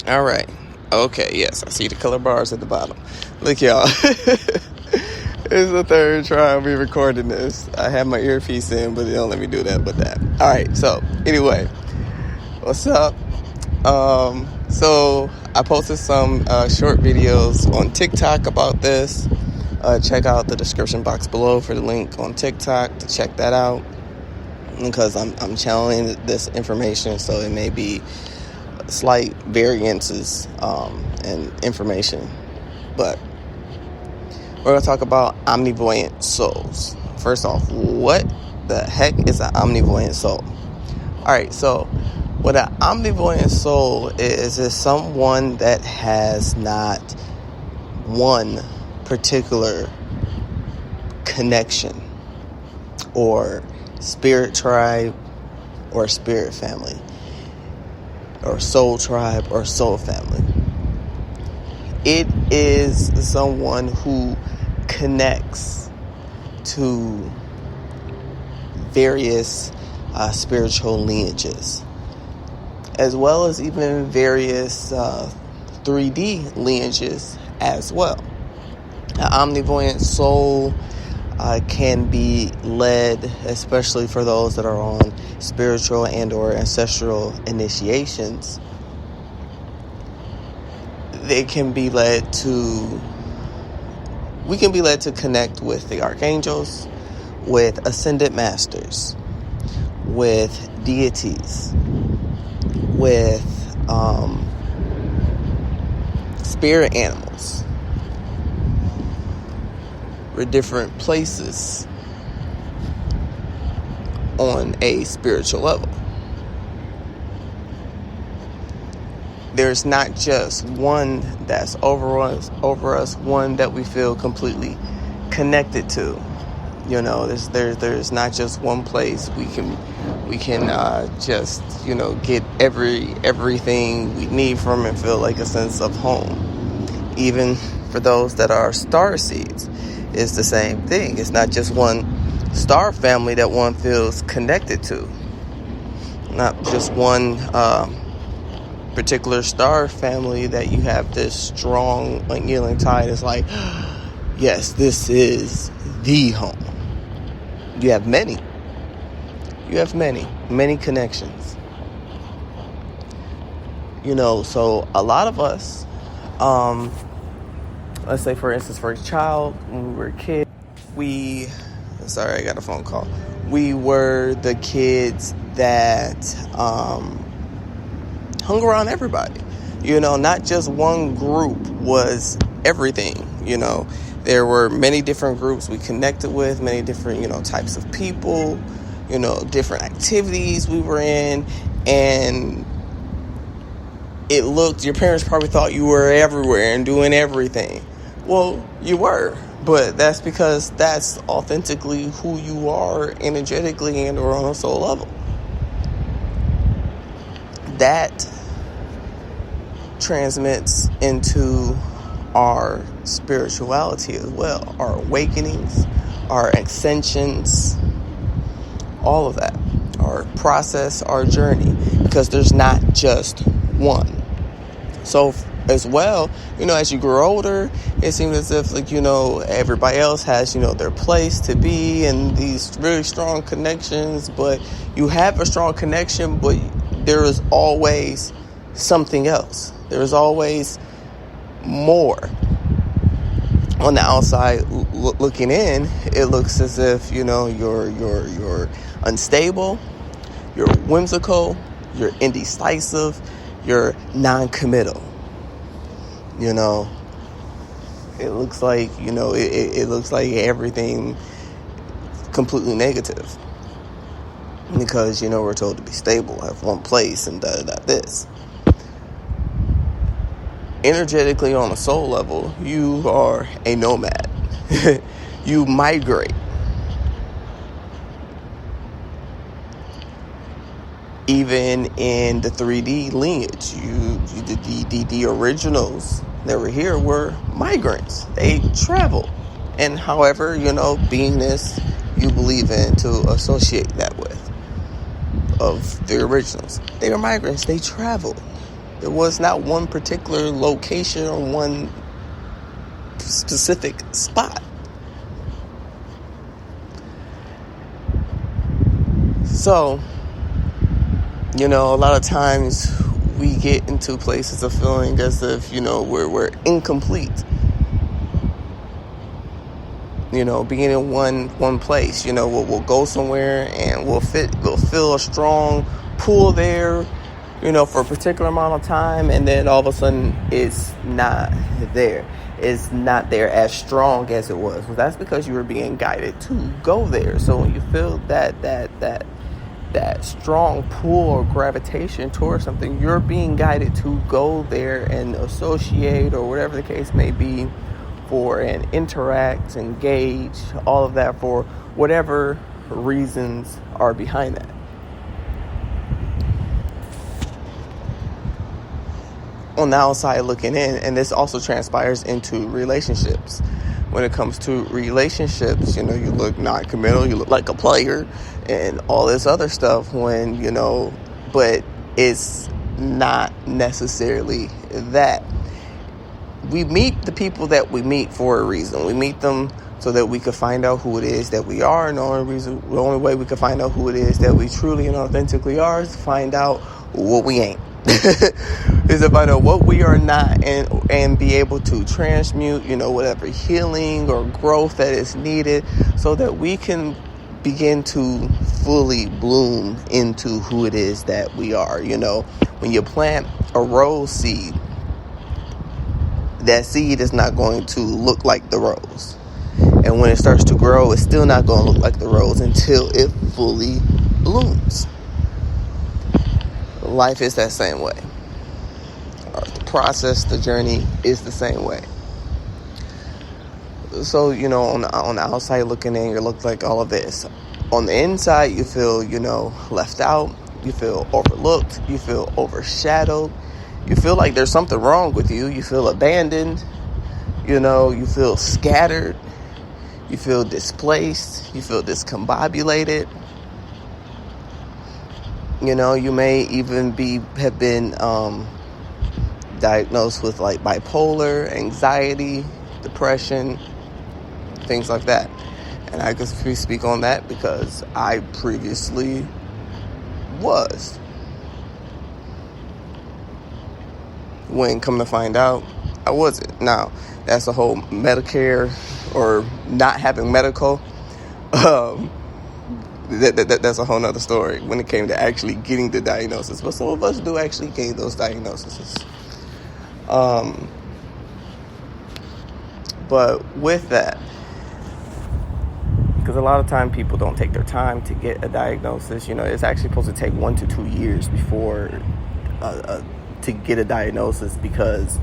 All right. Okay, yes, I see the color bars at the bottom. Look, y'all. It's the third try I'll be recording this. I have my earpiece in, but they don't let me do that. All right, so anyway, what's up? So I posted some short videos on TikTok about this. Check out the description box below for the link on TikTok to check that out, because I'm channeling this information, so it may be slight variances in information. But we're going to talk about Omnivoyant Souls. First off, what the heck is an Omnivoyant Soul? Alright, so what an Omnivoyant Soul is someone that has not one particular connection or spirit tribe or spirit family or soul tribe or soul family. It is someone who connects to various spiritual lineages, as well as even various 3D lineages as well. An omnivoyant soul can be led, especially for those that are on spiritual and or ancestral initiations. We can be led to connect with the archangels, with ascended masters, with deities, with spirit animals. We're different places on a spiritual level. There's not just one that's over us, one that we feel completely connected to. You know, there's not just one place we can just, you know, get everything we need from and feel like a sense of home. Even for those that are star seeds, it's the same thing. It's not just one star family that one feels connected to. Not just one particular star family that you have this strong unyielding tie. It's like, yes, this is the home. You have many connections. You know, so a lot of us, let's say for instance, for a child, when we were kids, sorry, I got a phone call. We were the kids that hung around everybody. You know, not just one group was everything. You know, there were many different groups we connected with, many different, you know, types of people, you know, different activities we were in, and your parents probably thought you were everywhere and doing everything. Well, you were, but that's because that's authentically who you are energetically and or on a soul level. That transmits into our spirituality as well, our awakenings, our ascensions, all of that, our process, our journey, because there's not just one. So as well, you know, as you grow older, it seems as if, like, you know, everybody else has, you know, their place to be and these really strong connections, but you have a strong connection, but there is always something else. There is always more. On the outside looking in, it looks as if, you know, you're unstable, you're whimsical, you're indecisive, you're non-committal. You know, it looks like, you know, it looks like everything completely negative. Because, you know, we're told to be stable, have one place, and this. Energetically, on a soul level, you are a nomad. You migrate. Even in the 3D lineage, the originals that were here were migrants. They traveled. And however, you know, beingness you believe in to associate that with, of the originals. They were migrants. They traveled. It was not one particular location or one specific spot. So, a lot of times we get into places of feeling as if, we're incomplete. Being in one place, we'll go somewhere and we'll feel a strong pull there, for a particular amount of time, and then all of a sudden it's not there. It's not there as strong as it was. Well, that's because you were being guided to go there. So when you feel that strong pull or gravitation towards something, you're being guided to go there and associate, or whatever the case may be, and interact, engage, all of that, for whatever reasons are behind that. On the outside looking in, and this also transpires into relationships. When it comes to relationships, you look non-committal, you look like a player, and all this other stuff but it's not necessarily that. We meet the people that we meet for a reason. We meet them so that we can find out who it is that we are. And the only way we can find out who it is that we truly and authentically are is to find out what we ain't. Is to find out what we are not, and be able to transmute, whatever healing or growth that is needed, so that we can begin to fully bloom into who it is that we are. When you plant a rose seed, that seed is not going to look like the rose. And when it starts to grow, it's still not going to look like the rose until it fully blooms. Life is that same way. The process, the journey is the same way. So, on the outside looking in, you look like all of this. On the inside, you feel, left out. You feel overlooked. You feel overshadowed. You feel like there's something wrong with you. You feel abandoned. You feel scattered. You feel displaced. You feel discombobulated. You may even have been diagnosed with like bipolar, anxiety, depression, things like that. And I can speak on that because I previously was. When come to find out, I wasn't. Now, that's a whole Medicare or not having medical. That's a whole nother story when it came to actually getting the diagnosis. But some of us do actually gain those diagnoses. But with that, because a lot of time people don't take their time to get a diagnosis. It's actually supposed to take 1 to 2 years before to get a diagnosis, because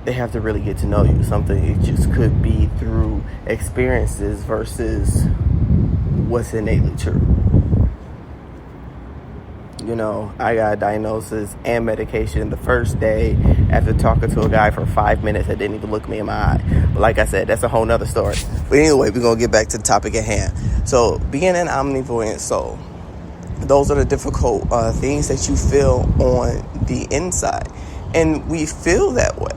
they have to really get to know you. Something, it just could be through experiences versus what's innately true. I got a diagnosis and medication the first day after talking to a guy for 5 minutes that didn't even look me in my eye. But like I said, that's a whole nother story. But anyway, we're going to get back to the topic at hand. So, being an omnivoyant soul, those are the difficult things that you feel on the inside. And we feel that way.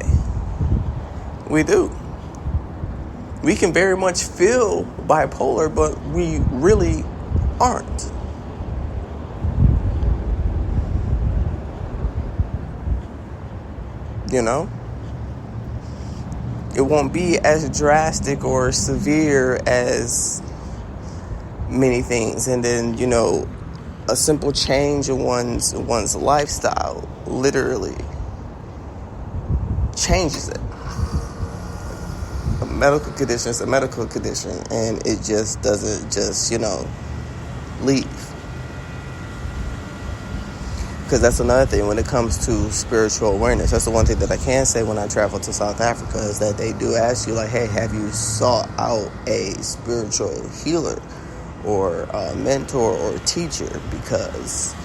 We do. We can very much feel bipolar, but we really aren't. It won't be as drastic or severe as many things. And then, a simple change in one's lifestyle literally changes it. A medical condition is a medical condition, and it just doesn't leave. Because that's another thing when it comes to spiritual awareness. That's the one thing that I can say when I travel to South Africa, is that they do ask you, like, hey, have you sought out a spiritual healer or a mentor or a teacher? Because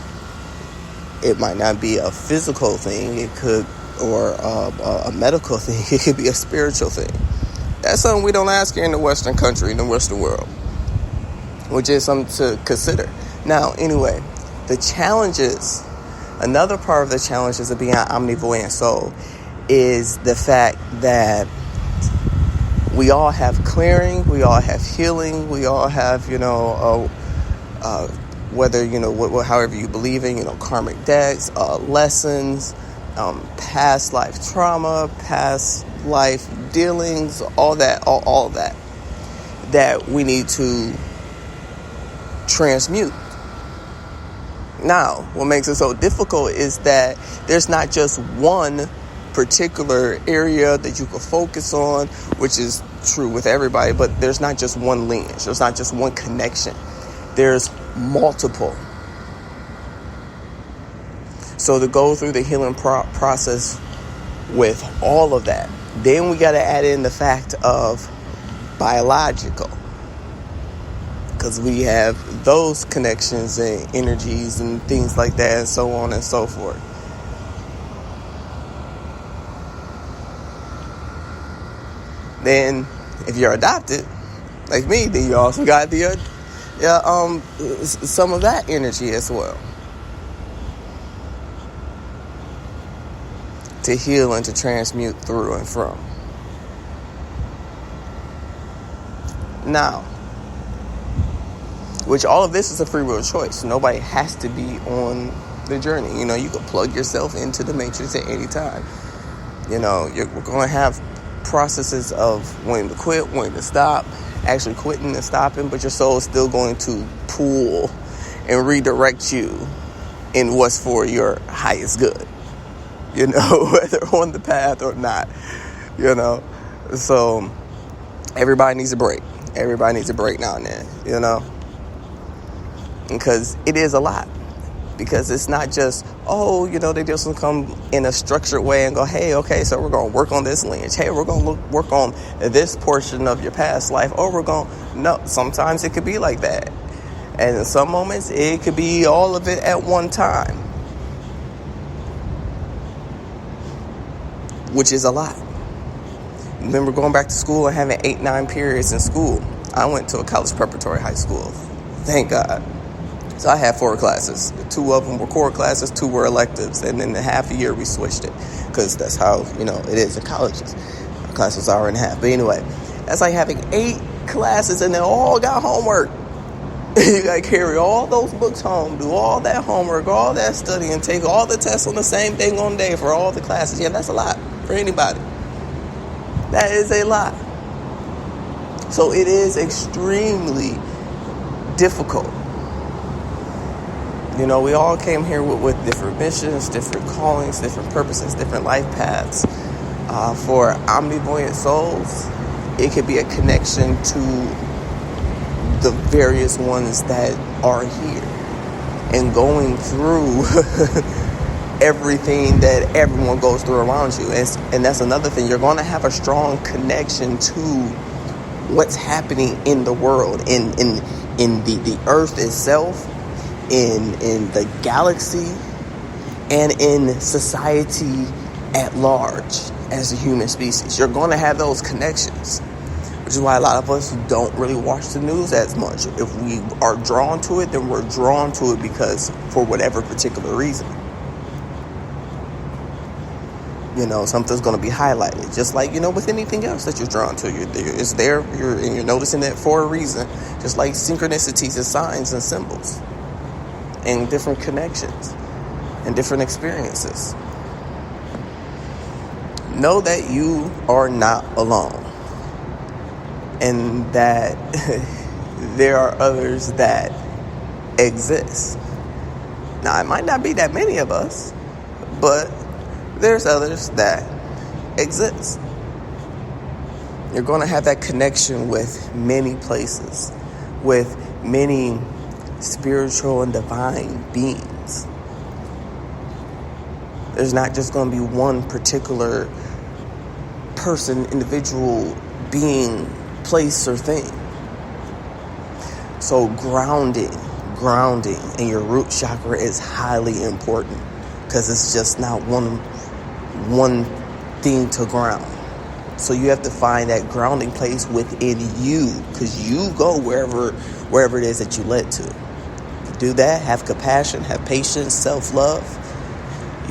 it might not be a physical thing, it could, or a medical thing, it could be a spiritual thing. That's something we don't ask here in the Western country, in the Western world, which is something to consider. Now, anyway, the challenges Another part of the challenges of being an omnivoyant soul is the fact that we all have clearing, we all have healing, we all have, whether, however you believe in, karmic debts, lessons, past life trauma, past life dealings, all of that we need to transmute. Now, what makes it so difficult is that there's not just one particular area that you can focus on, which is true with everybody, but there's not just one lineage. There's not just one connection. There's multiple. So to go through the healing process with all of that, then we got to add in the fact of biological, because we have those connections and energies and things like that, and so on and so forth. Then, if you're adopted, like me, then you also got the some of that energy as well to heal and to transmute through and from. Now, which all of this is a free will choice. Nobody has to be on the journey. You can plug yourself into the matrix at any time. We're going to have processes of wanting to quit, wanting to stop, actually quitting and stopping, but your soul is still going to pull and redirect you in what's for your highest good, whether on the path or not, So everybody needs a break. Everybody needs a break now and then, because it is a lot. Because it's not just, they just come in a structured way and go, hey, okay, so we're going to work on this lineage. Hey, we're going to work on this portion of your past life. No, sometimes it could be like that. And in some moments, it could be all of it at one time, which is a lot. Remember going back to school and having 8-9 periods in school. I went to a college preparatory high school. Thank God. So I had 4 classes. 2 of them were core classes, 2 were electives, and then in half a year we switched it, because that's how it is in colleges. Classes are in half. But anyway, that's like having 8 classes and they all got homework. You got to carry all those books home, do all that homework, all that studying, take all the tests on the same thing on day for all the classes. Yeah, that's a lot for anybody. That is a lot. So it is extremely difficult. We all came here with different missions, different callings, different purposes, different life paths. For omnivoyant souls, it could be a connection to the various ones that are here and going through everything that everyone goes through around you. And that's another thing. You're going to have a strong connection to what's happening in the world, in the earth itself, in the galaxy, and in society at large as a human species. You're going to have those connections, which is why a lot of us don't really watch the news as much. If we are drawn to it, then we're drawn to it because for whatever particular reason. Something's going to be highlighted, just like, with anything else that you're drawn to. It's there, you're noticing it for a reason, just like synchronicities and signs and symbols and different connections and different experiences. Know that you are not alone, and that there are others that exist. Now, it might not be that many of us, but there's others that exist. You're going to have that connection with many places, with many spiritual and divine beings. There's not just going to be one particular person, individual, being, place, or thing. So grounding in your root chakra is highly important, because it's just not one thing to ground. So you have to find that grounding place within you, because you go wherever it is that you led to. Do that, have compassion, have patience, self-love,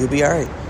You'll be all right.